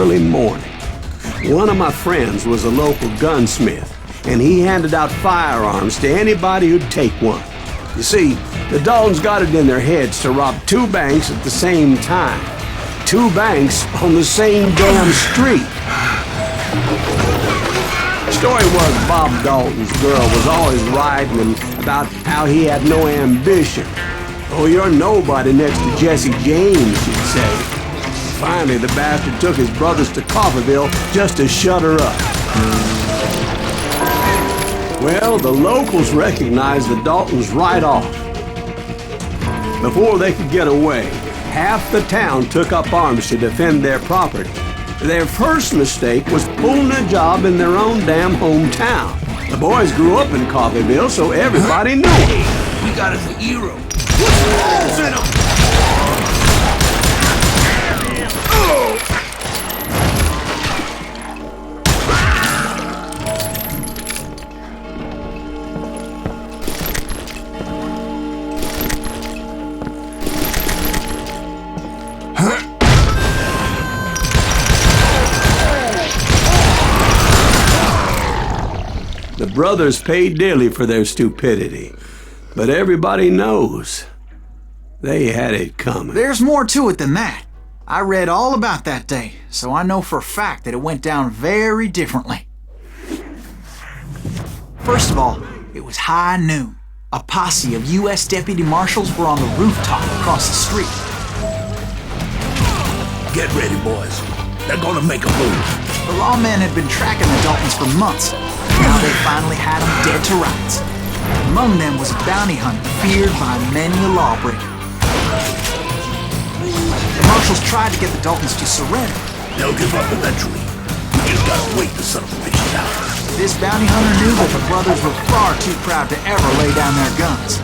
early morning. One of my friends was a local gunsmith, and he handed out firearms to anybody who'd take one. You see, the Daltons got it in their heads to rob two banks at the same time. Two banks on the same damn street. The story was Bob Dalton's girl was always writing him about how he had no ambition. Oh, you're nobody next to Jesse James, she'd say. Finally, the bastard took his brothers to Coffeyville just to shut her up. Well, the locals recognized the Daltons right off. Before they could get away, half the town took up arms to defend their property. Their first mistake was pulling a job in their own damn hometown. The boys grew up in Coffeyville, so everybody knew him. We got us a hero. What's the balls in him? The brothers paid dearly for their stupidity, but everybody knows they had it coming. There's more to it than that. I read all about that day, so I know for a fact that it went down very differently. First of all, it was high noon. A posse of U.S. deputy marshals were on the rooftop across the street. Get ready, boys. They're gonna make a move. The lawmen had been tracking the Daltons for months. Now they finally had them dead to rights. Among them was a bounty hunter feared by many a lawbreaker. The marshals tried to get the Daltons to surrender. They'll give up eventually. We just gotta wait the son of a bitches out. This bounty hunter knew that the brothers were far too proud to ever lay down their guns.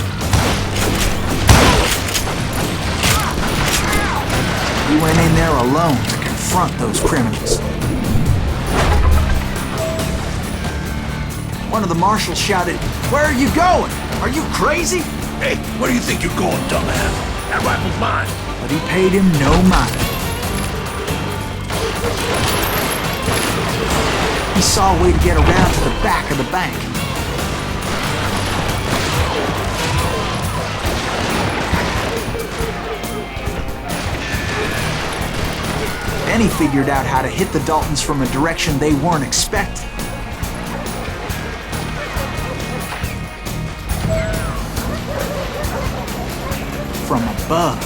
He went in there alone to confront those criminals. One of the marshals shouted, "Where are you going? Are you crazy?" Hey, where do you think you're going, dumbass? That rifle's mine. But he paid him no mind. He saw a way to get around to the back of the bank. Then he figured out how to hit the Daltons from a direction they weren't expecting. From above.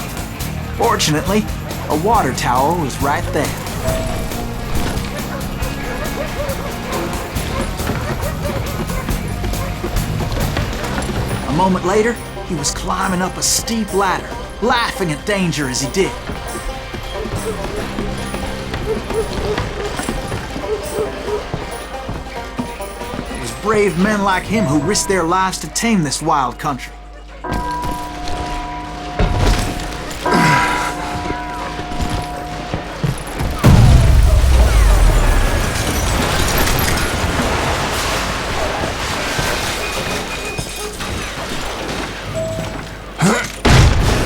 Fortunately, a water tower was right there. A moment later, he was climbing up a steep ladder, laughing at danger as he did. It was brave men like him who risked their lives to tame this wild country.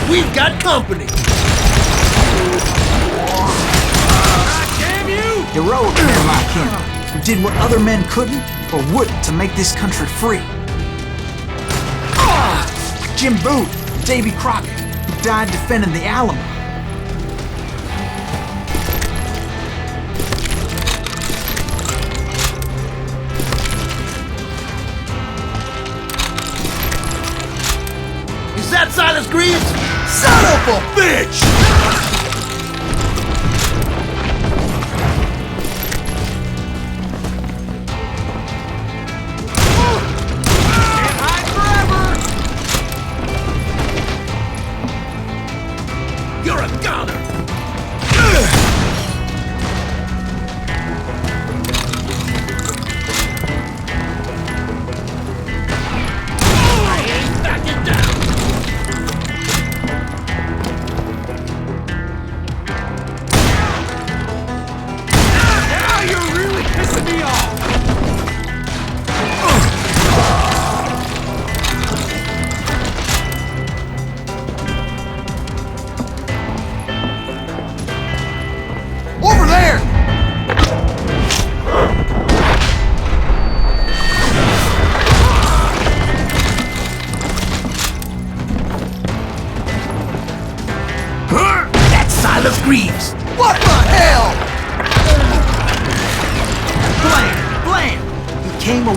We've got company! Damn you! Heroic men like him, who did what other men couldn't or wouldn't to make this country free. Jim Booth, Davy Crockett, who died defending the Alamo. Is that Silas Greaves? Son of a bitch! Can't hide forever! You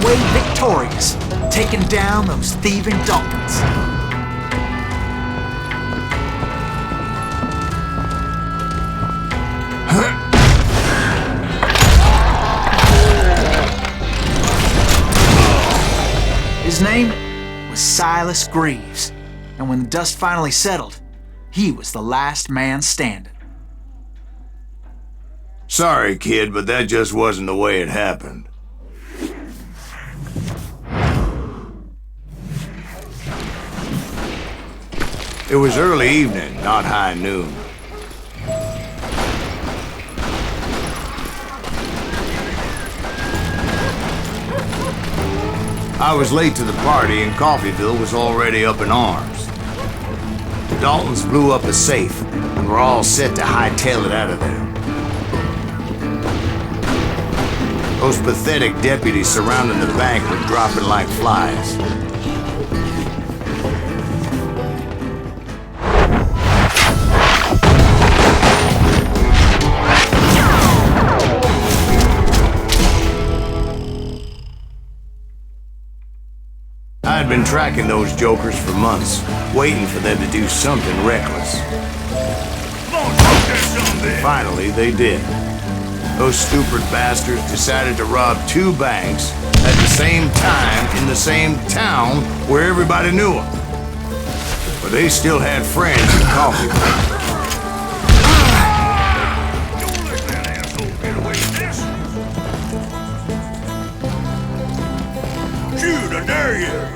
away victorious, taking down those thieving Daltons. His name was Silas Greaves, and when the dust finally settled, he was the last man standing. Sorry, kid, but that just wasn't the way it happened. It was early evening, not high noon. I was late to the party and Coffeyville was already up in arms. The Daltons blew up a safe and were all set to hightail it out of there. Those pathetic deputies surrounding the bank were dropping like flies. I had been tracking those jokers for months, waiting for them to do something reckless. Finally, they did. Those stupid bastards decided to rob 2 banks at the same time in the same town where everybody knew them. But they still had friends in Coffeyville. Don't let that asshole get away with this. Shoot, I dare you.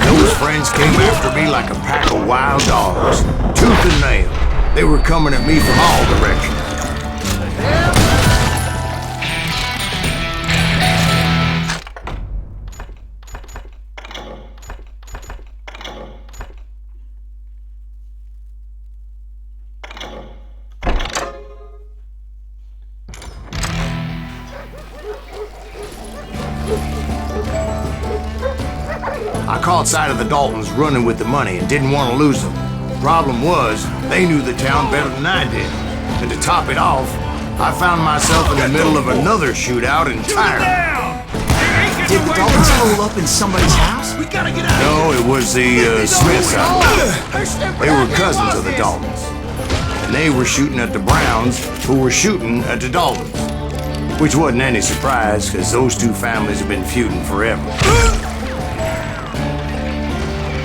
Those friends came after me like a pack of wild dogs, tooth and nail. They were coming at me from all directions. I caught sight of the Daltons running with the money and didn't want to lose them. Problem was, they knew the town better than I did. And to top it off, I found myself in the middle of another shootout entirely. Did the Daltons hole up in somebody's house? We gotta get out. No, it was the Smiths house. They were cousins of the Daltons. And they were shooting at the Browns, who were shooting at the Daltons. Which wasn't any surprise, because those 2 families have been feuding forever.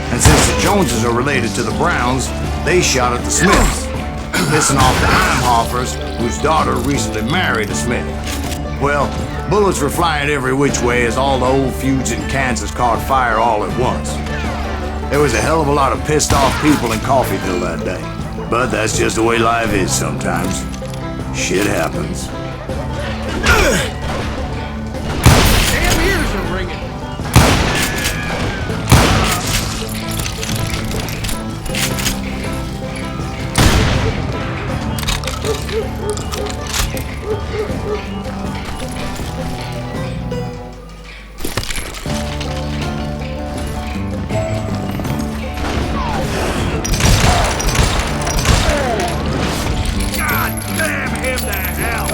And since the Joneses are related to the Browns, they shot at the Smiths, pissing off the Heimhoffers, whose daughter recently married a Smith. Well, bullets were flying every which way as all the old feuds in Kansas caught fire all at once. There was a hell of a lot of pissed off people in Coffeyville that day. But that's just the way life is sometimes. Shit happens. Damn ears are ringing. God damn him to hell!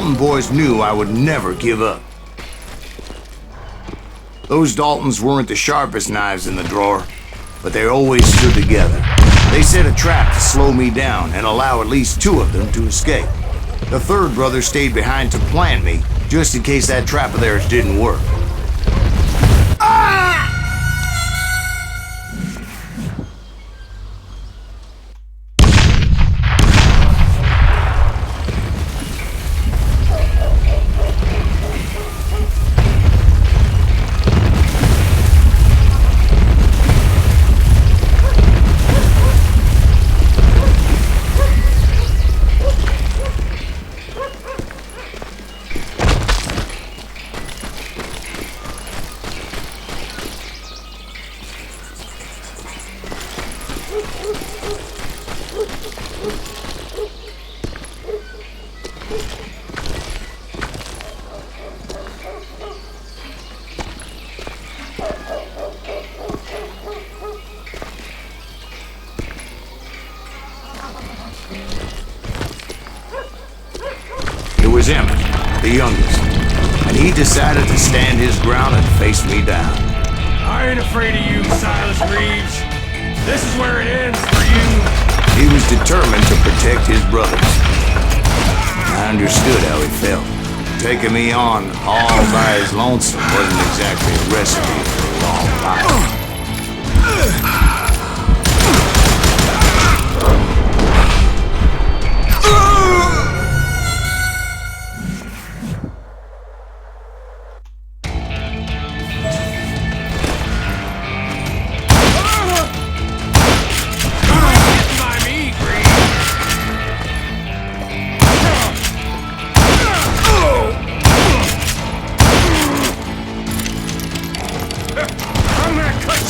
Dalton boys knew I would never give up. Those Daltons weren't the sharpest knives in the drawer, but they always stood together. They set a trap to slow me down and allow at least two of them to escape. The third brother stayed behind to plant me, just in case that trap of theirs didn't work. It was Emmett, the youngest, and he decided to stand his ground and face me down. I ain't afraid of you, Silas Reeves. This is where it ends for you. He was determined to protect his brothers. I understood how he felt. Taking me on all by his lonesome wasn't exactly a recipe for a long life.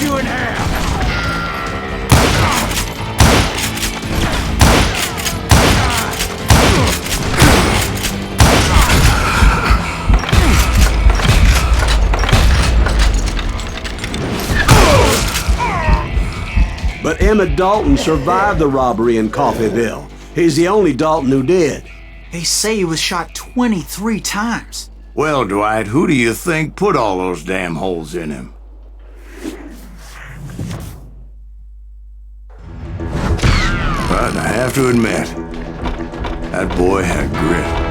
You in half. But Emmett Dalton survived the robbery in Coffeyville. He's the only Dalton who did. They say he was shot 23 times. Well, Dwight, who do you think put all those damn holes in him? But I have to admit, that boy had grit.